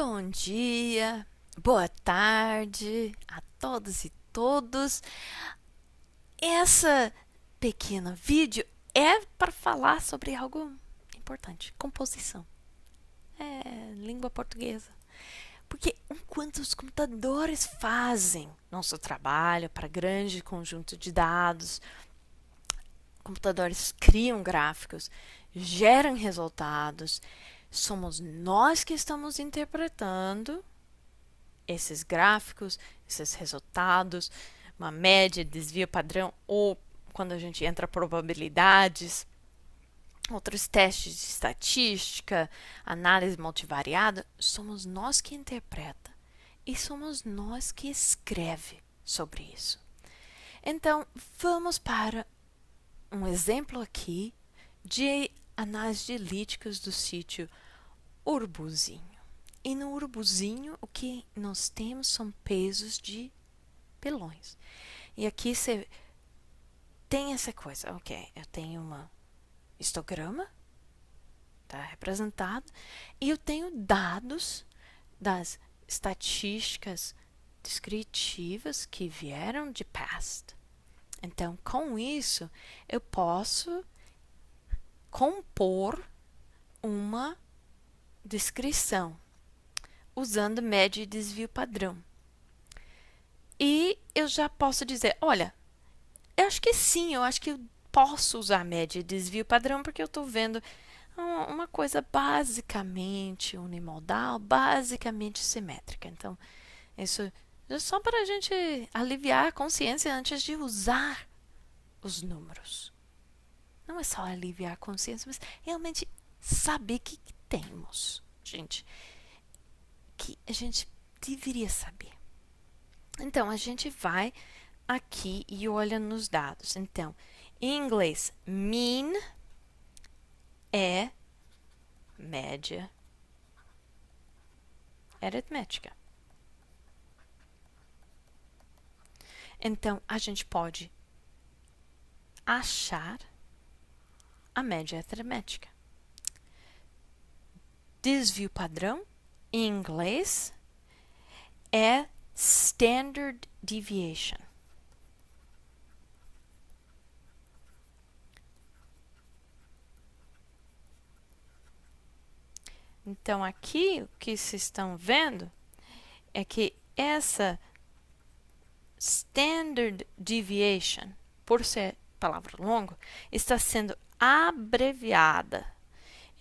Bom dia, boa tarde a todos e todos. Essa pequena vídeo é para falar sobre algo importante, composição. Língua portuguesa. Porque enquanto os computadores fazem nosso trabalho para grande conjunto de dados, computadores criam gráficos, geram resultados, somos nós que estamos interpretando esses gráficos, esses resultados, uma média, desvio padrão, ou quando a gente entra probabilidades, outros testes de estatística, análise multivariada, somos nós que interpreta e somos nós que escreve sobre isso. Então, vamos para um exemplo aqui de análise de líticas do sítio Urubuzinho. E no urubuzinho, o que nós temos são pesos de pilões. E aqui você tem essa coisa, ok, eu tenho um histograma, está representado, e eu tenho dados das estatísticas descritivas que vieram de past. Então, com isso, eu posso compor uma descrição usando média e desvio padrão. E eu já posso dizer, olha, eu acho que sim, eu acho que eu posso usar média e desvio padrão porque eu estou vendo uma coisa basicamente unimodal, basicamente simétrica. Então, isso é só para a gente aliviar a consciência antes de usar os números. Não é só aliviar a consciência, mas realmente saber que temos, gente, que a gente deveria saber. Então, a gente vai aqui e olha nos dados. Então, em inglês, mean é média aritmética. Então, a gente pode achar a média aritmética. Desvio padrão, em inglês, é standard deviation. Então, aqui, o que vocês estão vendo é que essa standard deviation, por ser palavra longa, está sendo abreviada.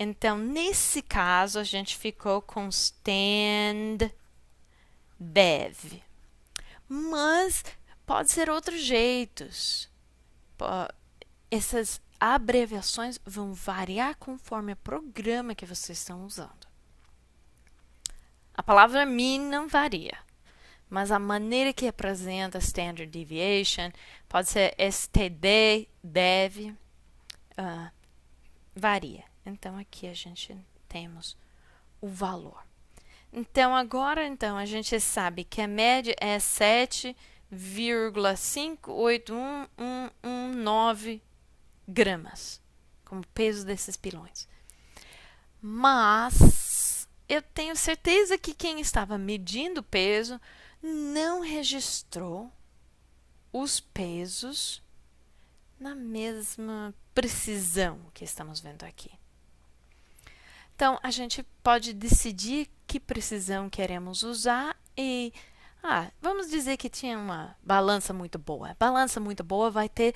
Então, nesse caso, a gente ficou com stand dev. Mas pode ser outros jeitos. Essas abreviações vão variar conforme o programa que vocês estão usando. A palavra mean não varia, mas a maneira que representa standard deviation pode ser std, dev, varia. Então, aqui a gente temos o valor. Então, agora a gente sabe que a média é 7,581119 gramas, como peso desses pilões. Mas eu tenho certeza que quem estava medindo o peso não registrou os pesos na mesma precisão que estamos vendo aqui. Então, a gente pode decidir que precisão queremos usar e vamos dizer que tinha uma balança muito boa. Balança muito boa vai ter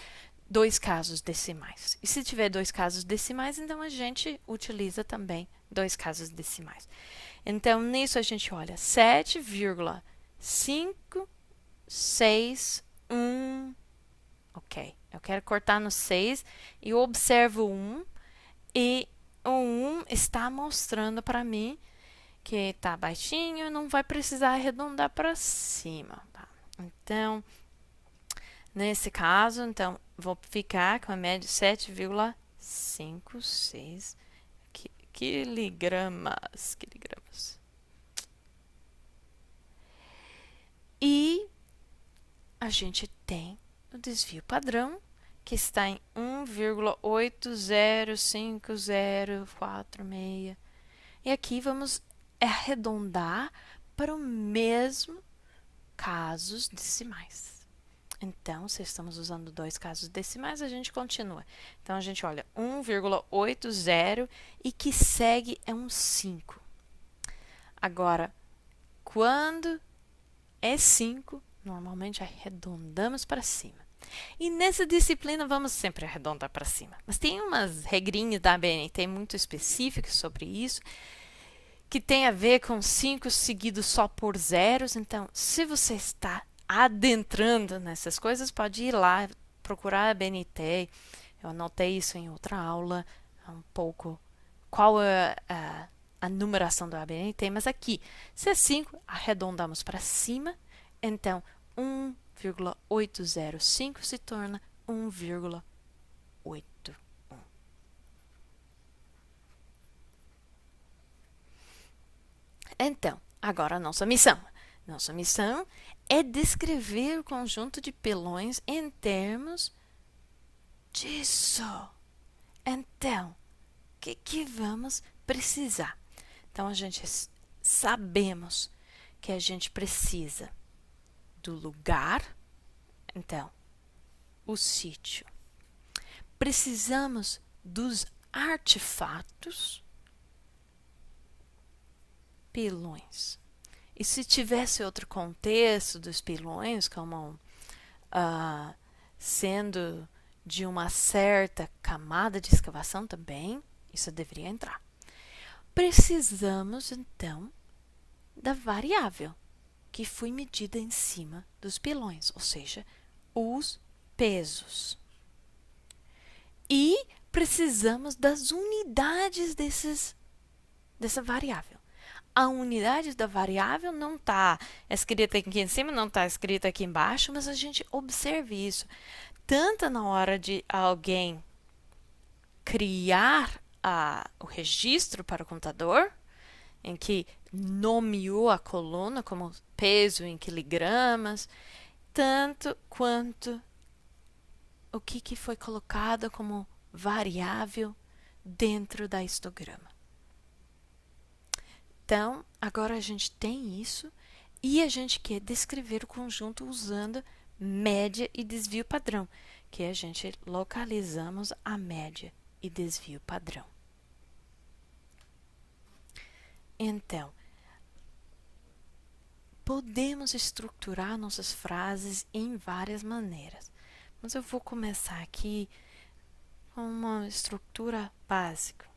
2 casos decimais. E se tiver 2 casos decimais, então a gente utiliza também 2 casos decimais. Então, nisso a gente olha 7,561. Ok, eu quero cortar no 6 e eu observo 1 e o 1 está mostrando para mim que está baixinho, não vai precisar arredondar para cima. Tá? Então, nesse caso, vou ficar com a média 7,56 quilogramas. E a gente tem o desvio padrão, que está em 1,80504,6. E aqui vamos é arredondar para o mesmo casos decimais. Então, se estamos usando 2 casos decimais, a gente continua. Então, a gente olha 1,80 e que segue é um 5. Agora, quando é 5, normalmente arredondamos para cima. E nessa disciplina vamos sempre arredondar para cima. Mas tem umas regrinhas da ABNT muito específicas sobre isso, que tem a ver com 5 seguidos só por zeros. Então, se você está adentrando nessas coisas, pode ir lá procurar a ABNT. Eu anotei isso em outra aula, um pouco qual é a numeração da ABNT, mas aqui, se é 5, arredondamos para cima, então 1,805 se torna 1,81. Então, agora a nossa missão. Nossa missão é descrever o conjunto de pilões em termos disso. Então, o que vamos precisar? Então, a gente sabemos que a gente precisa do lugar, então, o sítio. Precisamos dos artefatos, pilões. E se tivesse outro contexto dos pilões, como sendo de uma certa camada de escavação também, isso deveria entrar. Precisamos, então, da variável que foi medida em cima dos pilões, ou seja, os pesos. E precisamos das unidades dessa variável. A unidade da variável não está escrita aqui em cima, não está escrita aqui embaixo, mas a gente observa isso. Tanto na hora de alguém criar o registro para o contador, em que nomeou a coluna como peso em quilogramas, tanto quanto o que foi colocado como variável dentro da histograma. Então, agora a gente tem isso e a gente quer descrever o conjunto usando média e desvio padrão, que a gente localizamos a média e desvio padrão. Então, podemos estruturar nossas frases em várias maneiras, mas eu vou começar aqui com uma estrutura básica.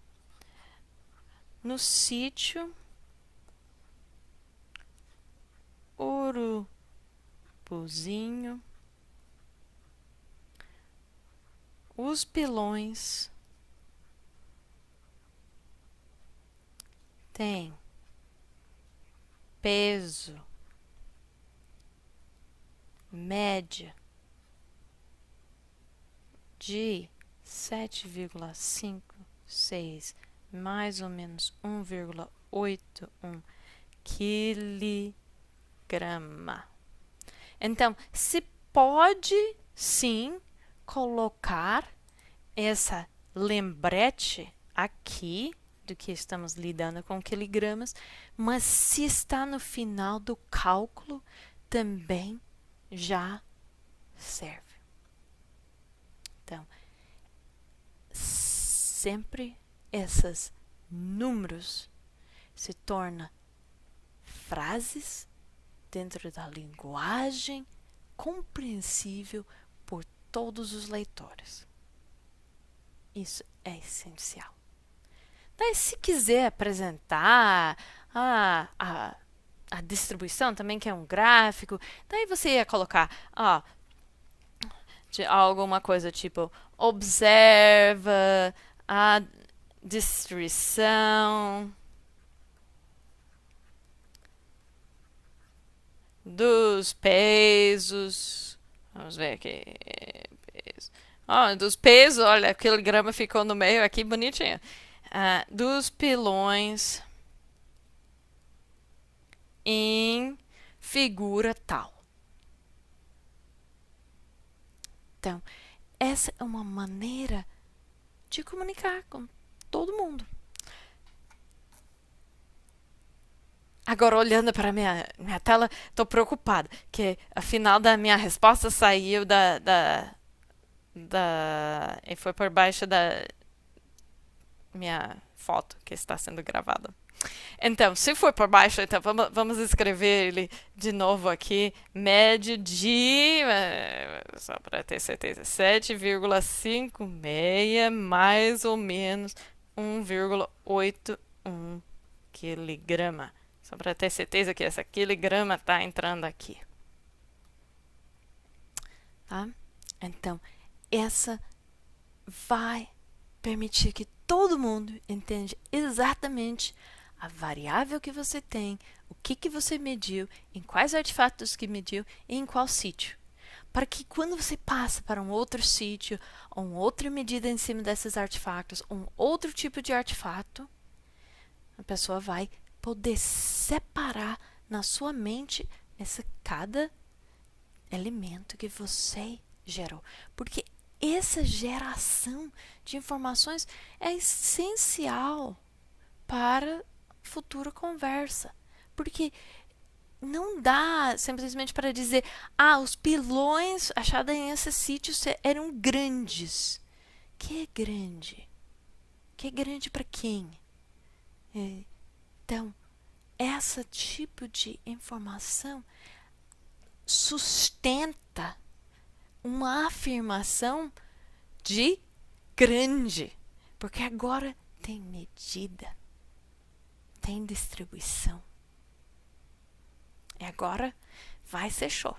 No sítio Urubuzinho, os pilões têm peso média de 7,56 mais ou menos 1,81 quiligrama. Então, se pode sim colocar essa lembrete aqui do que estamos lidando com quiligramas, mas se está no final do cálculo, também já serve. Então, sempre esses números se tornam frases dentro da linguagem compreensível por todos os leitores. Isso é essencial. Daí, se quiser apresentar a distribuição também, que é um gráfico, daí você ia colocar de alguma coisa tipo observa a distribuição dos pesos. Vamos ver aqui. Dos pesos, olha, aquele grama ficou no meio aqui bonitinho. Dos pilões em figura tal. Então, essa é uma maneira de comunicar com todo mundo. Agora, olhando para minha tela, estou preocupada, que afinal da minha resposta saiu e foi por baixo da minha foto que está sendo gravada. Então, se for por baixo, então vamos escrever ele de novo aqui. Médio de, só para ter certeza, 7,56 mais ou menos 1,81 quiligrama. Só para ter certeza que essa quiligrama está entrando aqui. Tá? Então, essa vai permitir que todo mundo entenda exatamente a variável que você tem, o que você mediu, em quais artefatos que mediu e em qual sítio. Para que quando você passa para um outro sítio, ou uma outra medida em cima desses artefatos, um outro tipo de artefato, a pessoa vai poder separar na sua mente cada elemento que você gerou. Porque essa geração de informações é essencial para futura conversa. Porque não dá simplesmente para dizer, os pilões achados em esses sítios eram grandes. Que é grande? Que é grande para quem? Então, esse tipo de informação sustenta uma afirmação de grande, porque agora tem medida, tem distribuição. E agora vai ser show.